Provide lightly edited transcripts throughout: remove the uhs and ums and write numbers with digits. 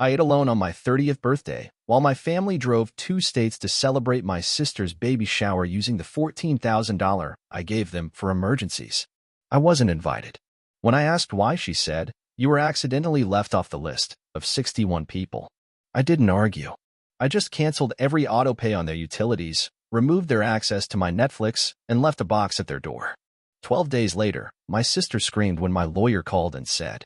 I ate alone on my 30th birthday, while my family drove 2 states to celebrate my sister's baby shower using the $14,000 I gave them for emergencies. I wasn't invited. When I asked why, she said, "You were accidentally left off the list of 61 people." I didn't argue. I just canceled every autopay on their utilities, removed their access to my Netflix, and left a box at their door. 12 days later, my sister screamed when my lawyer called and said,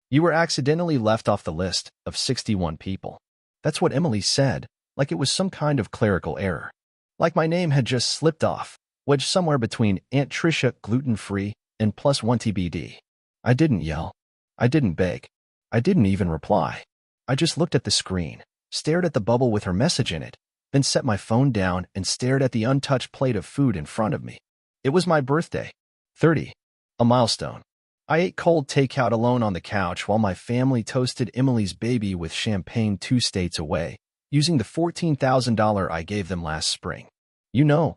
"You were accidentally left off the list of 61 people." That's what Emily said, like it was some kind of clerical error. Like my name had just slipped off, wedged somewhere between Aunt Tricia gluten-free and +1 TBD. I didn't yell. I didn't beg. I didn't even reply. I just looked at the screen, stared at the bubble with her message in it, then set my phone down and stared at the untouched plate of food in front of me. It was my birthday. 30. A milestone. I ate cold takeout alone on the couch while my family toasted Emily's baby with champagne 2 states away, using the $14,000 I gave them last spring.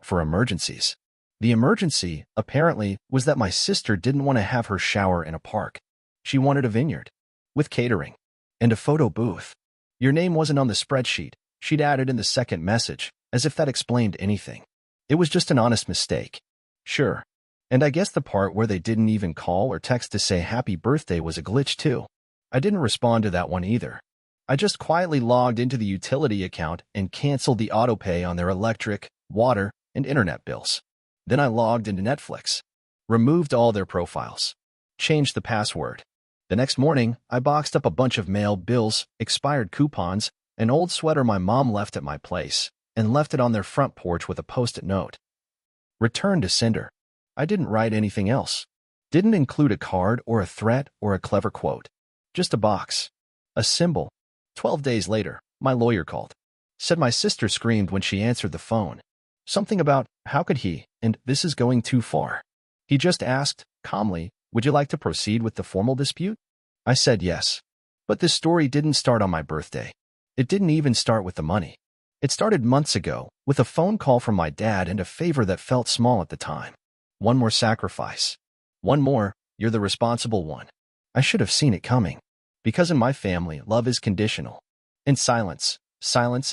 For emergencies. The emergency, apparently, was that my sister didn't want to have her shower in a park. She wanted a vineyard. With catering. And a photo booth. Your name wasn't on the spreadsheet, she'd added in the second message, as if that explained anything. It was just an honest mistake. Sure. And I guess the part where they didn't even call or text to say happy birthday was a glitch too. I didn't respond to that one either. I just quietly logged into the utility account and canceled the autopay on their electric, water, and internet bills. Then I logged into Netflix, removed all their profiles, changed the password. The next morning, I boxed up a bunch of mail bills, expired coupons, an old sweater my mom left at my place, and left it on their front porch with a post-it note. Return to sender. I didn't write anything else. Didn't include a card or a threat or a clever quote. Just a box. A symbol. 12 days later, my lawyer called. Said my sister screamed when she answered the phone. Something about, how could he, and this is going too far. He just asked, calmly, would you like to proceed with the formal dispute? I said yes. But this story didn't start on my birthday. It didn't even start with the money. It started months ago, with a phone call from my dad and a favor that felt small at the time. One more sacrifice. One more, you're the responsible one. I should have seen it coming. Because in my family, love is conditional. And silence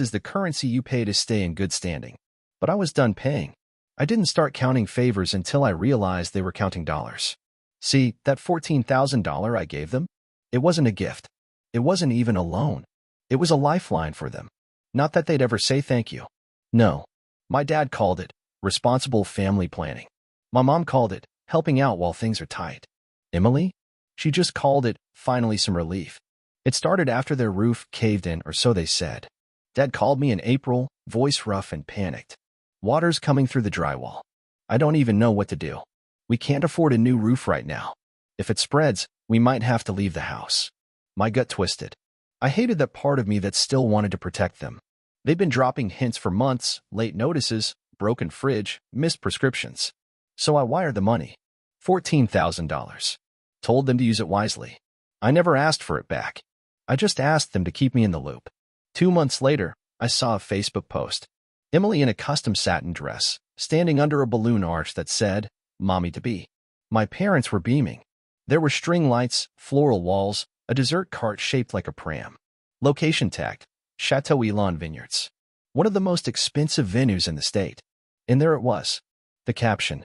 is the currency you pay to stay in good standing. But I was done paying. I didn't start counting favors until I realized they were counting dollars. See, that $14,000 I gave them? It wasn't a gift. It wasn't even a loan. It was a lifeline for them. Not that they'd ever say thank you. No. My dad called it responsible family planning. My mom called it helping out while things are tight. Emily? She just called it finally some relief. It started after their roof caved in, or so they said. Dad called me in April, voice rough and panicked. Water's coming through the drywall. I don't even know what to do. We can't afford a new roof right now. If it spreads, we might have to leave the house. My gut twisted. I hated that part of me that still wanted to protect them. They'd been dropping hints for months, late notices, broken fridge, missed prescriptions. So I wired the money. $14,000. Told them to use it wisely. I never asked for it back. I just asked them to keep me in the loop. 2 months later, I saw a Facebook post. Emily in a custom satin dress, standing under a balloon arch that said, Mommy-to-be. My parents were beaming. There were string lights, floral walls, a dessert cart shaped like a pram. Location tagged, Chateau Elon Vineyards. One of the most expensive venues in the state. And there it was. The caption.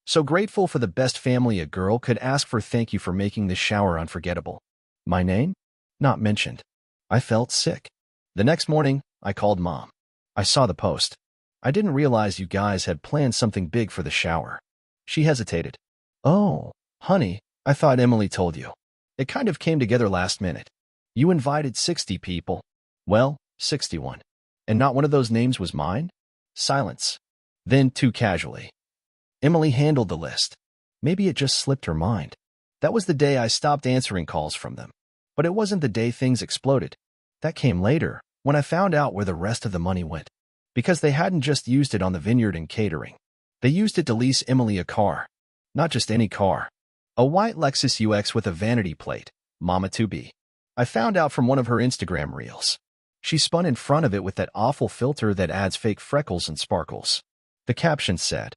So grateful for the best family a girl could ask for, thank you for making this shower unforgettable. My name? Not mentioned. I felt sick. The next morning, I called Mom. I saw the post. I didn't realize you guys had planned something big for the shower. She hesitated. Oh, honey, I thought Emily told you. It kind of came together last minute. You invited 60 people. Well, 61. And not one of those names was mine? Silence. Then, too casually. Emily handled the list. Maybe it just slipped her mind. That was the day I stopped answering calls from them. But it wasn't the day things exploded. That came later, when I found out where the rest of the money went. Because they hadn't just used it on the vineyard and catering. They used it to lease Emily a car. Not just any car. A white Lexus UX with a vanity plate, Mama-to-be. I found out from one of her Instagram reels. She spun in front of it with that awful filter that adds fake freckles and sparkles. The caption said,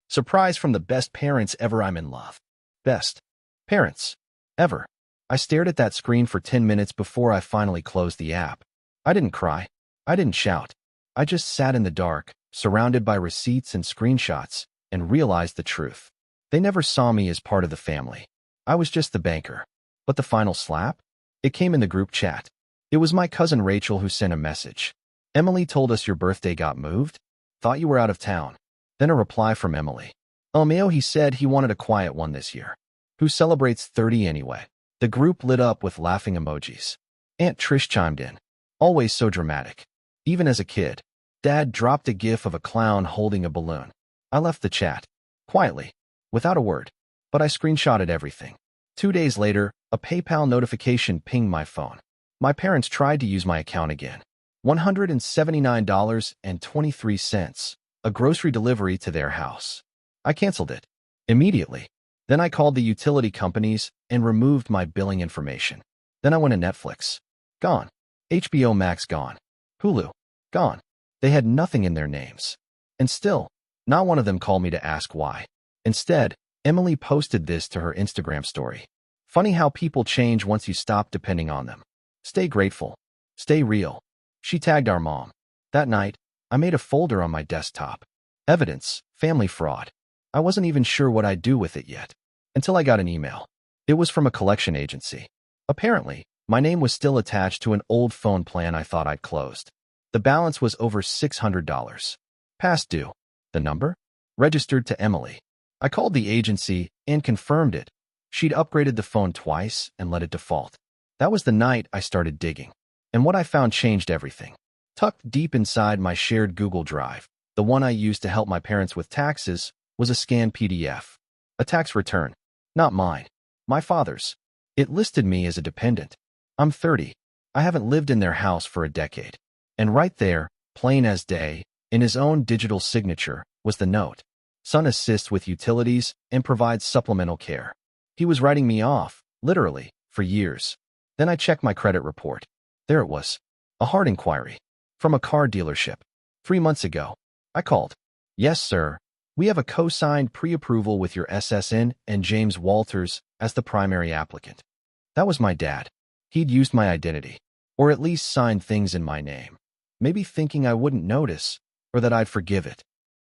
Surprise from the best parents ever, I'm in love. Best parents ever. I stared at that screen for 10 minutes before I finally closed the app. I didn't cry. I didn't shout. I just sat in the dark, surrounded by receipts and screenshots, and realized the truth. They never saw me as part of the family. I was just the banker. But the final slap? It came in the group chat. It was my cousin Rachel who sent a message. Emily told us your birthday got moved? Thought you were out of town. Then a reply from Emily. Mayo, he said he wanted a quiet one this year. Who celebrates 30 anyway? The group lit up with laughing emojis. Aunt Trish chimed in. Always so dramatic. Even as a kid. Dad dropped a gif of a clown holding a balloon. I left the chat. Quietly. Without a word. But I screenshotted everything. 2 days later, a PayPal notification pinged my phone. My parents tried to use my account again. $179.23. A grocery delivery to their house. I canceled it. Immediately. Then I called the utility companies and removed my billing information. Then I went to Netflix. Gone. HBO Max gone. Hulu. Gone. They had nothing in their names. And still, not one of them called me to ask why. Instead, Emily posted this to her Instagram story. Funny how people change once you stop depending on them. Stay grateful. Stay real. She tagged our mom. That night, I made a folder on my desktop. Evidence, family fraud. I wasn't even sure what I'd do with it yet. Until I got an email. It was from a collection agency. Apparently, my name was still attached to an old phone plan I thought I'd closed. The balance was over $600. Past due. The number? Registered to Emily. I called the agency and confirmed it. She'd upgraded the phone twice and let it default. That was the night I started digging. And what I found changed everything. Tucked deep inside my shared Google Drive, the one I used to help my parents with taxes, was a scanned PDF. A tax return. Not mine. My father's. It listed me as a dependent. I'm 30. I haven't lived in their house for a decade. And right there, plain as day, in his own digital signature, was the note. Son assists with utilities and provides supplemental care. He was writing me off, literally, for years. Then I checked my credit report. There it was. A hard inquiry. From a car dealership. 3 months ago. I called. Yes, sir. We have a co-signed pre-approval with your SSN and James Walters as the primary applicant. That was my dad. He'd used my identity. Or at least signed things in my name. Maybe thinking I wouldn't notice, or that I'd forgive it.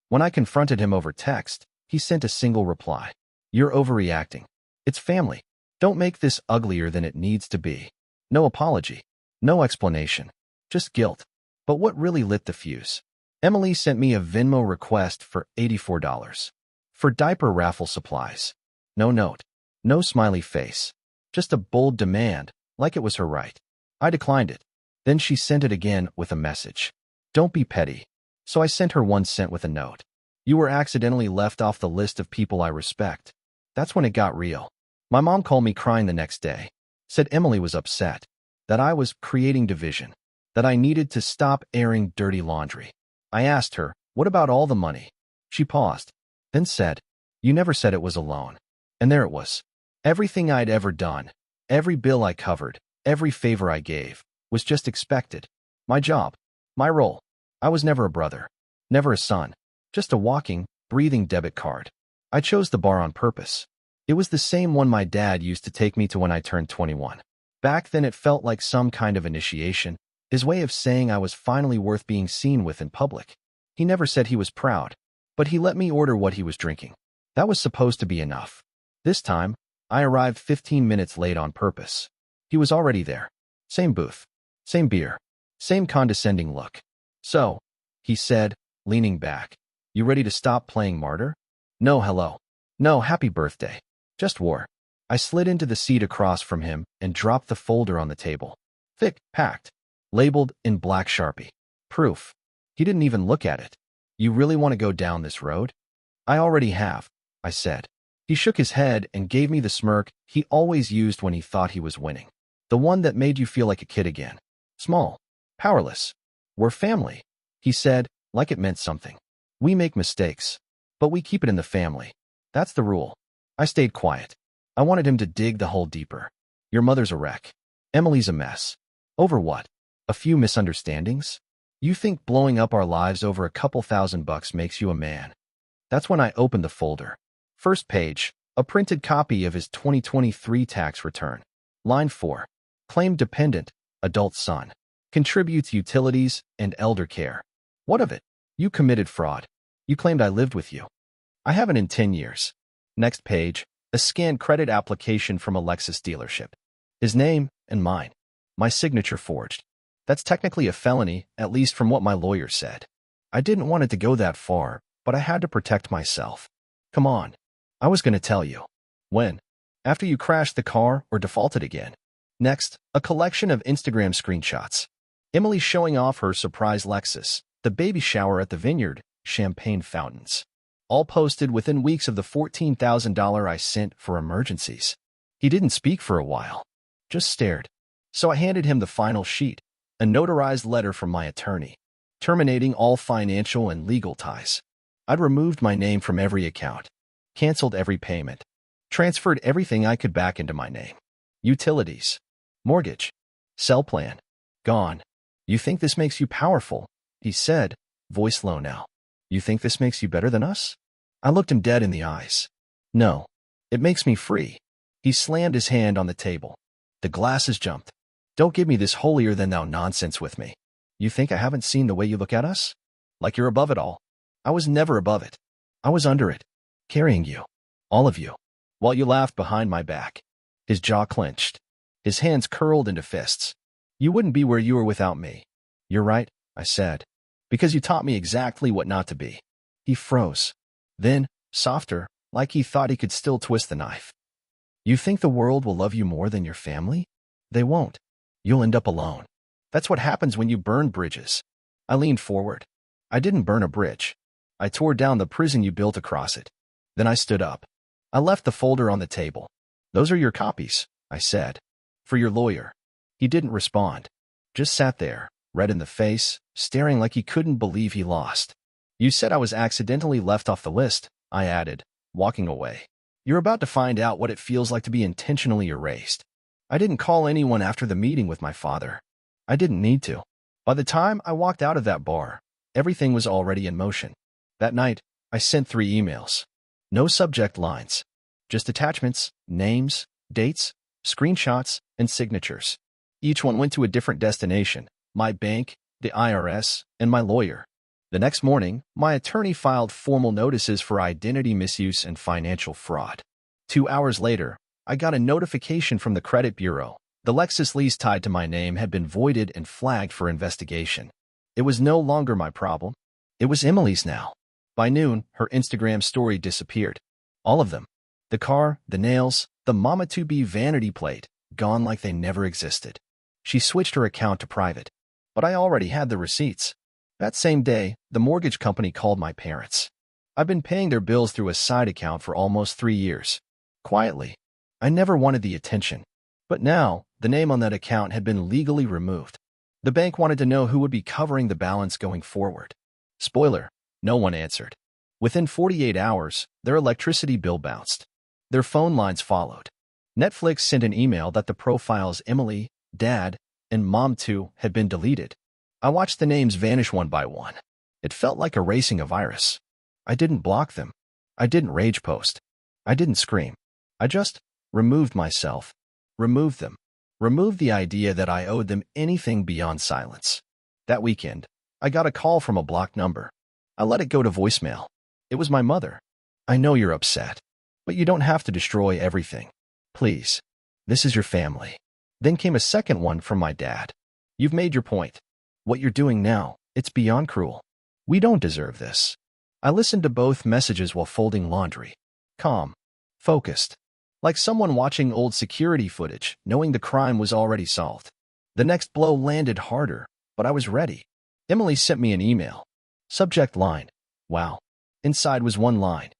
When I confronted him over text, he sent a single reply. You're overreacting. It's family. Don't make this uglier than it needs to be. No apology. No explanation. Just guilt. But what really lit the fuse? Emily sent me a Venmo request for $84. For diaper raffle supplies. No note. No smiley face. Just a bold demand, like it was her right. I declined it. Then she sent it again with a message. Don't be petty. So I sent her 1 cent with a note. You were accidentally left off the list of people I respect. That's when it got real. My mom called me crying the next day. Said Emily was upset. That I was creating division. That I needed to stop airing dirty laundry. I asked her, what about all the money? She paused. Then said, you never said it was a loan. And there it was. Everything I'd ever done, every bill I covered, every favor I gave, was just expected. My job. My role. I was never a brother. Never a son. Just a walking, breathing debit card. I chose the bar on purpose. It was the same one my dad used to take me to when I turned 21. Back then it felt like some kind of initiation, his way of saying I was finally worth being seen with in public. He never said he was proud, but he let me order what he was drinking. That was supposed to be enough. This time, I arrived 15 minutes late on purpose. He was already there. Same booth. Same beer. Same condescending look. So, he said, leaning back, you ready to stop playing martyr? No hello. No happy birthday. Just war. I slid into the seat across from him and dropped the folder on the table. Thick, packed. Labeled in black Sharpie. Proof. He didn't even look at it. You really want to go down this road? I already have, I said. He shook his head and gave me the smirk he always used when he thought he was winning. The one that made you feel like a kid again. Small. Powerless. We're family, he said, like it meant something. We make mistakes, but we keep it in the family. That's the rule. I stayed quiet. I wanted him to dig the hole deeper. Your mother's a wreck. Emily's a mess. Over what? A few misunderstandings? You think blowing up our lives over a couple $1,000 makes you a man? That's when I opened the folder. First page, a printed copy of his 2023 tax return. Line 4. Claim dependent, adult son. Contributes utilities and elder care. What of it? You committed fraud. You claimed I lived with you. I haven't in 10 years. Next page. A scanned credit application from a Lexus dealership. His name and mine. My signature forged. That's technically a felony, at least from what my lawyer said. I didn't want it to go that far, but I had to protect myself. Come on. I was going to tell you. When? After you crashed the car or defaulted again. Next, a collection of Instagram screenshots. Emily showing off her surprise Lexus, the baby shower at the vineyard, champagne fountains. All posted within weeks of the $14,000 I sent for emergencies. He didn't speak for a while. Just stared. So I handed him the final sheet, a notarized letter from my attorney, terminating all financial and legal ties. I'd removed my name from every account, canceled every payment, transferred everything I could back into my name. Utilities, mortgage, cell plan, gone. You think this makes you powerful? He said, voice low now. You think this makes you better than us? I looked him dead in the eyes. No, it makes me free. He slammed his hand on the table. The glasses jumped. Don't give me this holier-than-thou nonsense with me. You think I haven't seen the way you look at us? Like you're above it all. I was never above it. I was under it, carrying you, all of you, while you laughed behind my back. His jaw clenched. His hands curled into fists. You wouldn't be where you were without me. You're right, I said, because you taught me exactly what not to be. He froze. Then, softer, like he thought he could still twist the knife. You think the world will love you more than your family? They won't. You'll end up alone. That's what happens when you burn bridges. I leaned forward. I didn't burn a bridge. I tore down the prison you built across it. Then I stood up. I left the folder on the table. Those are your copies, I said. For your lawyer. He didn't respond. Just sat there, red in the face, staring like he couldn't believe he lost. You said I was accidentally left off the list, I added, walking away. You're about to find out what it feels like to be intentionally erased. I didn't call anyone after the meeting with my father. I didn't need to. By the time I walked out of that bar, everything was already in motion. That night, I sent 3 emails. No subject lines. Just attachments, names, dates, screenshots, and signatures. Each one went to a different destination, my bank, the IRS, and my lawyer. The next morning, my attorney filed formal notices for identity misuse and financial fraud. 2 hours later, I got a notification from the credit bureau. The Lexus lease tied to my name had been voided and flagged for investigation. It was no longer my problem. It was Emily's now. By noon, her Instagram story disappeared. All of them. The car, the nails, the mama-to-be vanity plate, gone like they never existed. She switched her account to private. But I already had the receipts. That same day, the mortgage company called my parents. I've been paying their bills through a side account for almost 3 years. Quietly. I never wanted the attention. But now, the name on that account had been legally removed. The bank wanted to know who would be covering the balance going forward. Spoiler, no one answered. Within 48 hours, their electricity bill bounced. Their phone lines followed. Netflix sent an email that the profiles Emily, Dad, and Mom too had been deleted. I watched the names vanish one by one. It felt like erasing a virus. I didn't block them. I didn't rage post. I didn't scream. I just removed myself. Removed them. Removed the idea that I owed them anything beyond silence. That weekend, I got a call from a blocked number. I let it go to voicemail. It was my mother. I know you're upset, but you don't have to destroy everything. Please. This is your family. Then came a second one from my dad. You've made your point. What you're doing now, it's beyond cruel. We don't deserve this. I listened to both messages while folding laundry. Calm. Focused. Like someone watching old security footage, knowing the crime was already solved. The next blow landed harder, but I was ready. Emily sent me an email. Subject line. Wow. Inside was one line.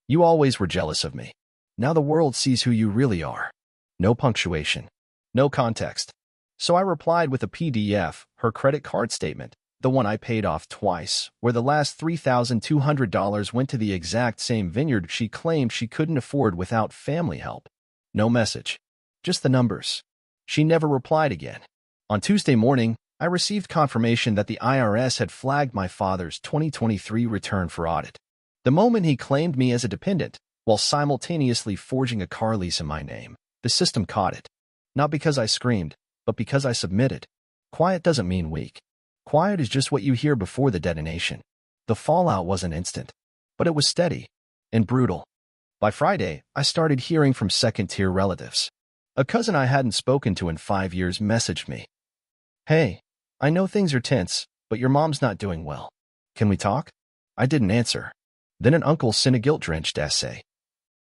You always were jealous of me. Now the world sees who you really are. No punctuation. No context. So I replied with a PDF, her credit card statement, the one I paid off twice, where the last $3,200 went to the exact same vineyard she claimed she couldn't afford without family help. No message. Just the numbers. She never replied again. On Tuesday morning, I received confirmation that the IRS had flagged my father's 2023 return for audit. The moment he claimed me as a dependent, while simultaneously forging a car lease in my name, the system caught it. Not because I screamed, but because I submitted. Quiet doesn't mean weak. Quiet is just what you hear before the detonation. The fallout wasn't instant, but it was steady and brutal. By Friday, I started hearing from second-tier relatives. A cousin I hadn't spoken to in 5 years messaged me. "Hey, I know things are tense, but your mom's not doing well. Can we talk?" I didn't answer. Then an uncle sent a guilt-drenched essay.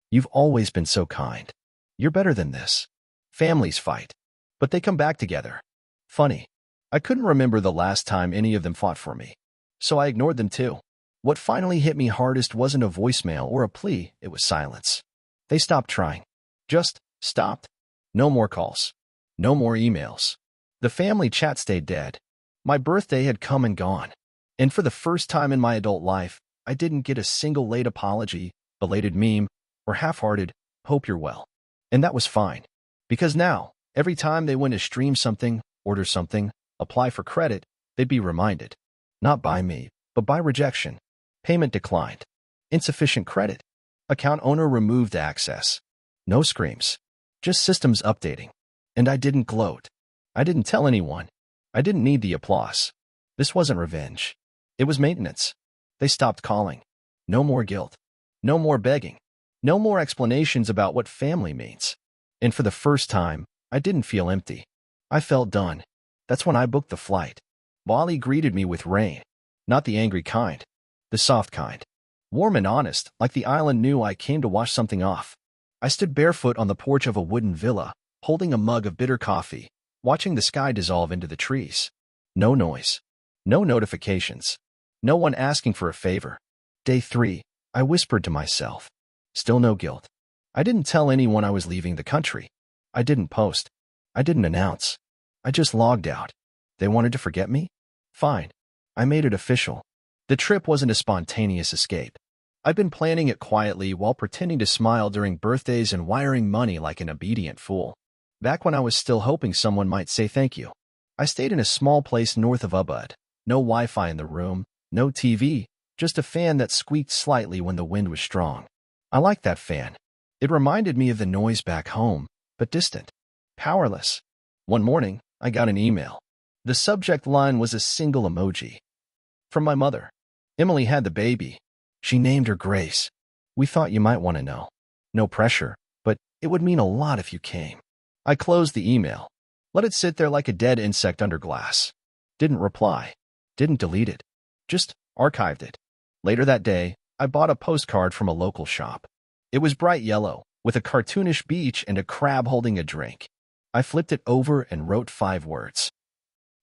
"You've always been so kind. You're better than this. Families fight, but they come back together." Funny. I couldn't remember the last time any of them fought for me, so I ignored them too. What finally hit me hardest wasn't a voicemail or a plea, it was silence. They stopped trying. Just stopped. No more calls. No more emails. The family chat stayed dead. My birthday had come and gone. And for the first time in my adult life, I didn't get a single late apology, belated meme, or half-hearted, "hope you're well." And that was fine. Because now, every time they went to stream something, order something, apply for credit, they'd be reminded. Not by me, but by rejection. Payment declined. Insufficient credit. Account owner removed access. No screams. Just systems updating. And I didn't gloat. I didn't tell anyone. I didn't need the applause. This wasn't revenge. It was maintenance. They stopped calling. No more guilt. No more begging. No more explanations about what family means. And for the first time, I didn't feel empty. I felt done. That's when I booked the flight. Bali greeted me with rain. Not the angry kind. The soft kind. Warm and honest, like the island knew I came to wash something off. I stood barefoot on the porch of a wooden villa, holding a mug of bitter coffee, watching the sky dissolve into the trees. No noise. No notifications. No one asking for a favor. Day 3, I whispered to myself. Still no guilt. I didn't tell anyone I was leaving the country. I didn't post. I didn't announce. I just logged out. They wanted to forget me? Fine. I made it official. The trip wasn't a spontaneous escape. I'd been planning it quietly while pretending to smile during birthdays and wiring money like an obedient fool. Back when I was still hoping someone might say thank you. I stayed in a small place north of Ubud. No Wi-Fi in the room, no TV, just a fan that squeaked slightly when the wind was strong. I liked that fan. It reminded me of the noise back home, but distant. Powerless. One morning, I got an email. The subject line was a single emoji. From my mother. "Emily had the baby. She named her Grace. We thought you might want to know. No pressure, but it would mean a lot if you came." I closed the email. Let it sit there like a dead insect under glass. Didn't reply. Didn't delete it. Just archived it. Later that day, I bought a postcard from a local shop. It was bright yellow, with a cartoonish beach and a crab holding a drink. I flipped it over and wrote 5 words.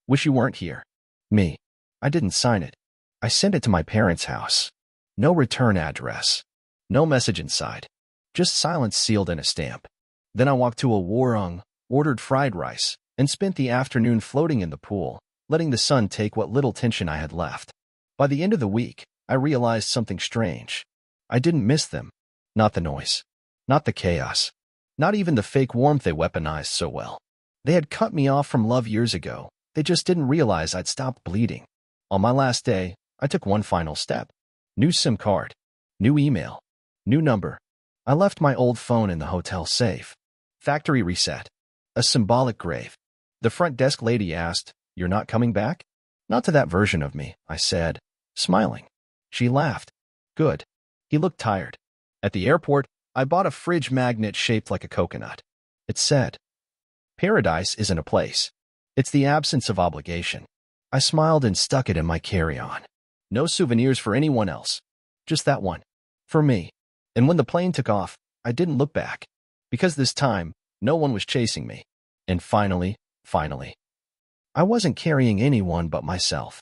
"Wish you weren't here. Me." I didn't sign it. I sent it to my parents' house. No return address. No message inside. Just silence sealed in a stamp. Then I walked to a warung, ordered fried rice, and spent the afternoon floating in the pool, letting the sun take what little tension I had left. By the end of the week, I realized something strange. I didn't miss them. Not the noise. Not the chaos. Not even the fake warmth they weaponized so well. They had cut me off from love years ago. They just didn't realize I'd stopped bleeding. On my last day, I took one final step. New SIM card. New email. New number. I left my old phone in the hotel safe. Factory reset. A symbolic grave. The front desk lady asked, "You're not coming back?" "Not to that version of me," I said, smiling. She laughed. "Good." He looked tired. At the airport, I bought a fridge magnet shaped like a coconut. It said, "Paradise isn't a place. It's the absence of obligation." I smiled and stuck it in my carry-on. No souvenirs for anyone else. Just that one. For me. And when the plane took off, I didn't look back. Because this time, no one was chasing me. And finally, I wasn't carrying anyone but myself.